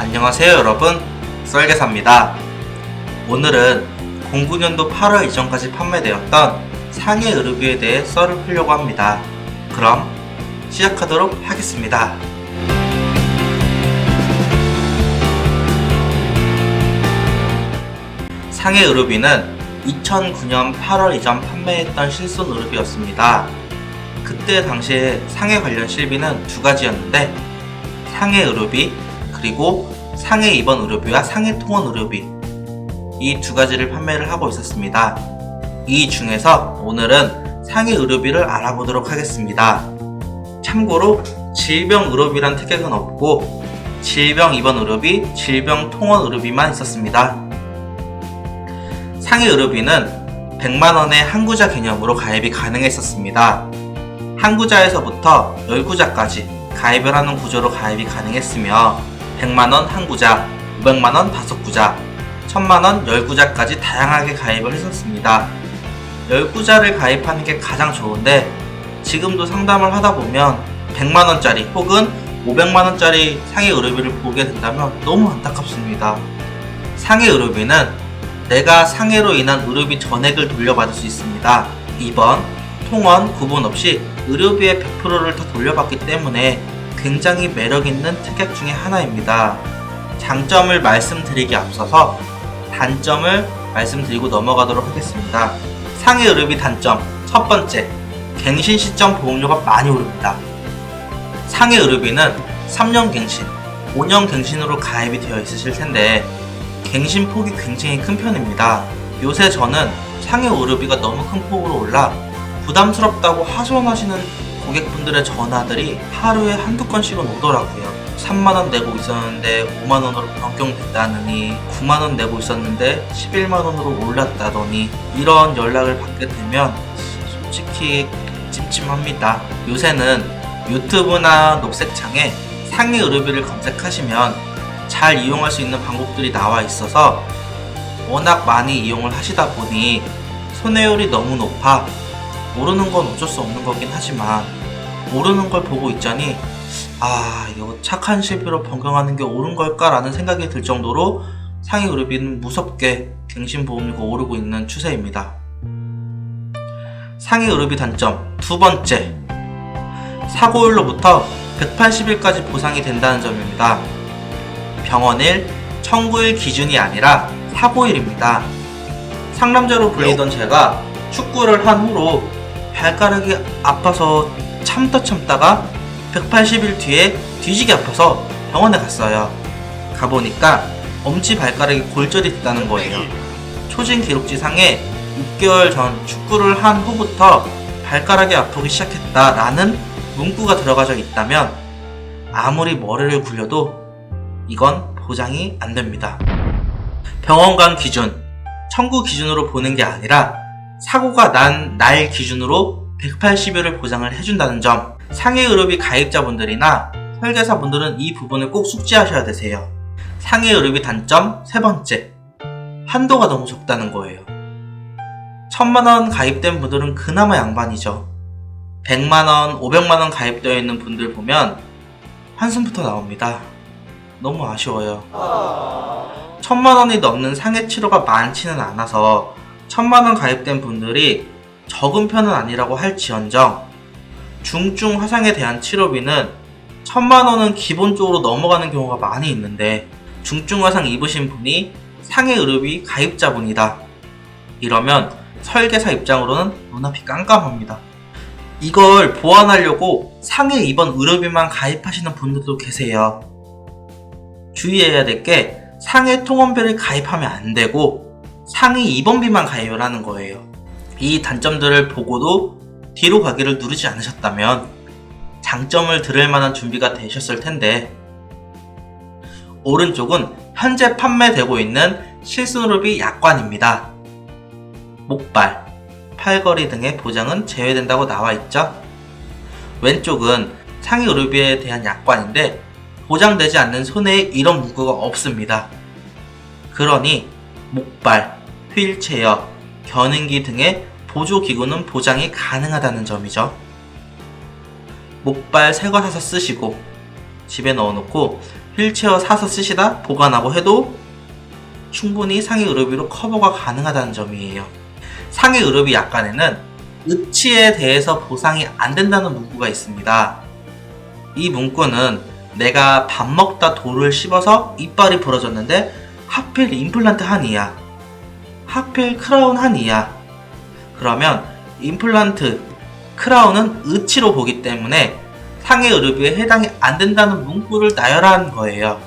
안녕하세요 여러분, 썰개사입니다. 오늘은 09년도 8월 이전까지 판매되었던 상해 의료비에 대해 썰을 풀려고 합니다. 그럼 시작하도록 하겠습니다. 상해 의료비는 2009년 8월 이전 판매했던 실손 의료비였습니다. 그때 당시에 상해 관련 실비는 두 가지였는데 상해 의료비 그리고 상해 입원 의료비와 상해 통원 의료비, 이 두 가지를 판매를 하고 있었습니다. 이 중에서 오늘은 상해 의료비를 알아보도록 하겠습니다. 참고로 질병 의료비란 특약은 없고 질병 입원 의료비, 질병 통원 의료비만 있었습니다. 상해 의료비는 100만원의 한구자 개념으로 가입이 가능했었습니다. 한구자에서부터 10구자까지 가입을 하는 구조로 가입이 가능했으며 100만원 한구자, 500만원 5구자, 1000만원 10구자까지 다양하게 가입을 했었습니다. 10구자를 가입하는 게 가장 좋은데 지금도 상담을 하다 보면 100만원짜리 혹은 500만원짜리 상해 의료비를 보게 된다면 너무 안타깝습니다. 상해 의료비는 내가 상해로 인한 의료비 전액을 돌려받을 수 있습니다. 입원, 통원 구분 없이 의료비의 100%를 다 돌려받기 때문에 굉장히 매력있는 특약 중에 하나입니다. 장점을 말씀드리기 앞서서 단점을 말씀드리고 넘어가도록 하겠습니다. 상해 의료비 단점 첫 번째, 갱신 시점 보험료가 많이 오릅니다. 상해 의료비는 3년 갱신, 5년 갱신으로 가입이 되어 있으실 텐데 갱신 폭이 굉장히 큰 편입니다. 요새 저는 상해 의료비가 너무 큰 폭으로 올라 부담스럽다고 하소연하시는 고객분들의 전화들이 하루에 한두 건씩은 오더라고요. 3만원 내고 있었는데 5만원으로 변경됐다느니 9만원 내고 있었는데 11만원으로 올랐다더니 이런 연락을 받게 되면 솔직히 찜찜합니다. 요새는 유튜브나 녹색창에 상해 의료비를 검색하시면 잘 이용할 수 있는 방법들이 나와 있어서 워낙 많이 이용을 하시다 보니 손해율이 너무 높아 모르는 건 어쩔 수 없는 거긴 하지만 모르는 걸 보고 있자니 이거 착한 실비로 변경하는 게 옳은 걸까 라는 생각이 들 정도로 상해 의료비는 무섭게 갱신보험료가 오르고 있는 추세입니다. 상해 의료비 단점 두 번째, 사고일로부터 180일까지 보상이 된다는 점입니다. 병원일, 청구일 기준이 아니라 사고일입니다. 상남자로 불리던 제가 축구를 한 후로 발가락이 아파서 참다가 180일 뒤에 뒤지게 아파서 병원에 갔어요. 가보니까 엄지발가락이 골절이 됐다는 거예요. 초진 기록지상에 6개월 전 축구를 한 후부터 발가락이 아프기 시작했다라는 문구가 들어가져 있다면 아무리 머리를 굴려도 이건 보장이 안 됩니다. 병원 간 기준, 청구 기준으로 보는 게 아니라 사고가 난 날 기준으로 180일을 보장을 해준다는 점, 상해 의료비 가입자분들이나 설계사분들은 이 부분을 꼭 숙지하셔야 되세요. 상해 의료비 단점 세 번째, 한도가 너무 적다는 거예요. 1000만원 가입된 분들은 그나마 양반이죠. 100만원, 500만원 가입되어 있는 분들 보면 한숨부터 나옵니다. 너무 아쉬워요. 1000만원이 넘는 상해 치료가 많지는 않아서 1000만원 가입된 분들이 적은 편은 아니라고 할지언정 중증 화상에 대한 치료비는 1000만원은 기본적으로 넘어가는 경우가 많이 있는데 중증 화상 입으신 분이 상해 의료비 가입자분이다. 이러면 설계사 입장으로는 눈앞이 깜깜합니다. 이걸 보완하려고 상해 입원 의료비만 가입하시는 분들도 계세요. 주의해야 될 게 상해 통원비를 가입하면 안 되고 상해 입원비만 가입을 하는 거예요. 이 단점들을 보고도 뒤로 가기를 누르지 않으셨다면 장점을 들을 만한 준비가 되셨을 텐데, 오른쪽은 현재 판매되고 있는 실손의료비 약관입니다. 목발, 팔걸이 등의 보장은 제외된다고 나와 있죠. 왼쪽은 상해 의료비에 대한 약관인데 보장되지 않는 손해에 이런 문구가 없습니다. 그러니 목발, 휠체어, 견인기 등의 보조기구는 보장이 가능하다는 점이죠. 목발 새거 사서 쓰시고 집에 넣어놓고 휠체어 사서 쓰시다 보관하고 해도 충분히 상해 의료비로 커버가 가능하다는 점이에요. 상해 의료비 약관에는 의치에 대해서 보상이 안 된다는 문구가 있습니다. 이 문구는 내가 밥 먹다 돌을 씹어서 이빨이 부러졌는데 하필 임플란트 한 이야, 하필 크라운 한 이야. 그러면 임플란트, 크라운은 의치로 보기 때문에 상해 의료비에 해당이 안 된다는 문구를 나열한 거예요.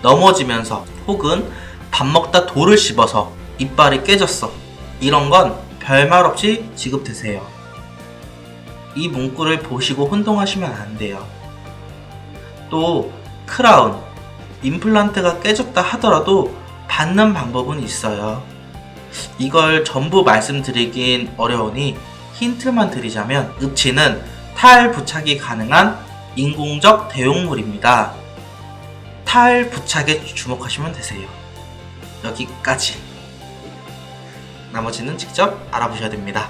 넘어지면서 혹은 밥 먹다 돌을 씹어서 이빨이 깨졌어, 이런 건 별말 없이 지급되세요. 이 문구를 보시고 혼동하시면 안 돼요. 또 크라운, 임플란트가 깨졌다 하더라도 받는 방법은 있어요. 이걸 전부 말씀드리긴 어려우니 힌트만 드리자면, 의치는 타일 부착이 가능한 인공적 대용물입니다. 타일 부착에 주목하시면 되세요. 여기까지. 나머지는 직접 알아보셔야 됩니다.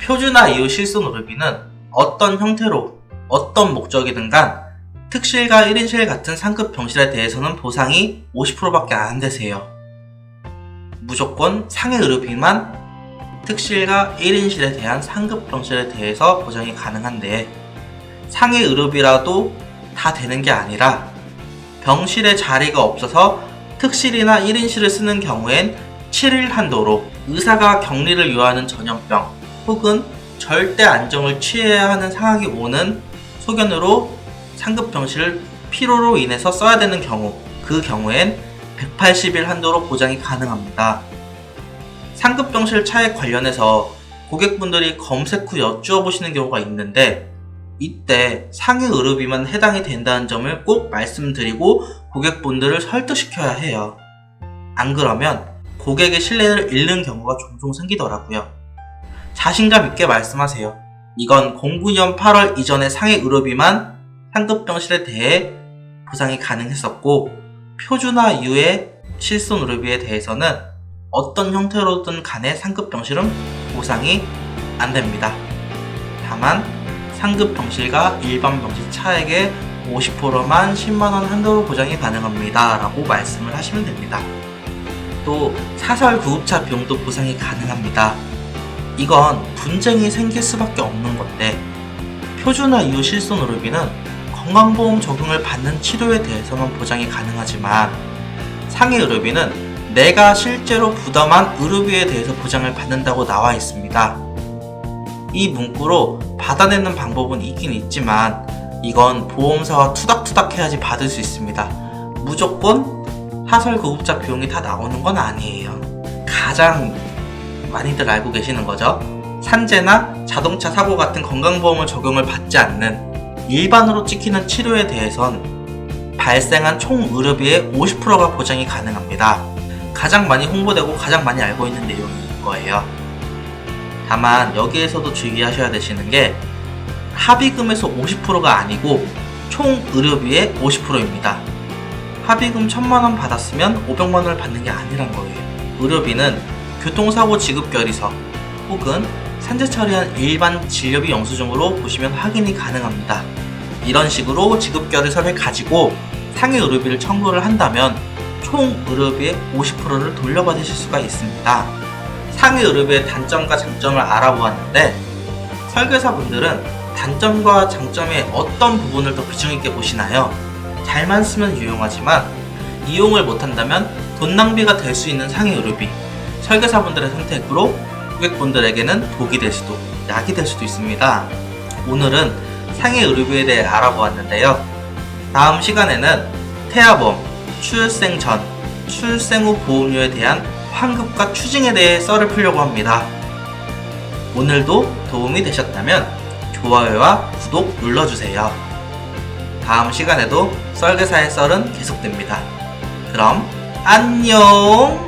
표준화 이후 실손 의료비는 어떤 형태로 어떤 목적이든 간 특실과 1인실 같은 상급 병실에 대해서는 보상이 50%밖에 안 한대세요. 무조건 상해 의료비만 특실과 1인실에 대한 상급 병실에 대해서 보장이 가능한데, 상해 의료비라도 다 되는 게 아니라 병실에 자리가 없어서 특실이나 1인실을 쓰는 경우엔 7일 한도로 의사가 격리를 요하는 전염병 혹은 절대 안정을 취해야 하는 상황이 오는 소견으로 상급 병실을 필요로 인해서 써야 되는 경우, 그 경우엔 180일 한도로 보장이 가능합니다. 상급 병실 차액 관련해서 고객분들이 검색 후 여쭈어 보시는 경우가 있는데, 이때 상해 의료비만 해당이 된다는 점을 꼭 말씀드리고 고객분들을 설득시켜야 해요. 안 그러면 고객의 신뢰를 잃는 경우가 종종 생기더라고요. 자신감 있게 말씀하세요. 이건 09년 8월 이전의 상해 의료비만 상급 병실에 대해 보상이 가능했었고, 표준화 이후의 실손 의료비에 대해서는 어떤 형태로든 간에 상급 병실은 보상이 안 됩니다. 다만 상급 병실과 일반 병실 차액의 50%만 10만원 한도로 보장이 가능합니다 라고 말씀을 하시면 됩니다. 또 사설 구급차 비용도 보상이 가능합니다. 이건 분쟁이 생길 수밖에 없는 건데, 표준화 이후 실손 의료비는 건강보험 적용을 받는 치료에 대해서만 보장이 가능하지만, 상해 의료비는 내가 실제로 부담한 의료비에 대해서 보장을 받는다고 나와 있습니다. 이 문구로 받아내는 방법은 있긴 있지만 이건 보험사와 투닥투닥 해야지 받을 수 있습니다. 무조건 사설 구급차 비용이 다 나오는 건 아니에요. 가장 많이들 알고 계시는 거죠. 산재나 자동차 사고 같은 건강보험을 적용을 받지 않는 일반으로 찍히는 치료에 대해선 발생한 총 의료비의 50%가 보장이 가능합니다. 가장 많이 홍보되고 가장 많이 알고 있는 내용인 거예요. 다만 여기에서도 주의하셔야 되시는 게, 합의금에서 50%가 아니고 총 의료비의 50%입니다. 합의금 1000만원 받았으면 500만원을 받는 게 아니란 거예요. 의료비는 교통사고 지급결의서 혹은 산재 처리한 일반 진료비 영수증으로 보시면 확인이 가능합니다. 이런 식으로 지급결의서를 가지고 상해 의료비를 청구를 한다면 총 의료비의 50%를 돌려받으실 수가 있습니다. 상해 의료비의 단점과 장점을 알아보았는데, 설계사분들은 단점과 장점의 어떤 부분을 더 비중있게 보시나요? 잘만 쓰면 유용하지만 이용을 못한다면 돈 낭비가 될 수 있는 상해 의료비, 설계사분들의 선택으로 고객분들에게는 독이 될 수도 약이 될 수도 있습니다. 오늘은 상해 의료비에 대해 알아보았는데요. 다음 시간에는 태아보험, 출생 전, 출생 후 보험료에 대한 환급과 추징에 대해 썰을 풀려고 합니다. 오늘도 도움이 되셨다면 좋아요와 구독 눌러주세요. 다음 시간에도 썰계사의 썰은 계속됩니다. 그럼 안녕!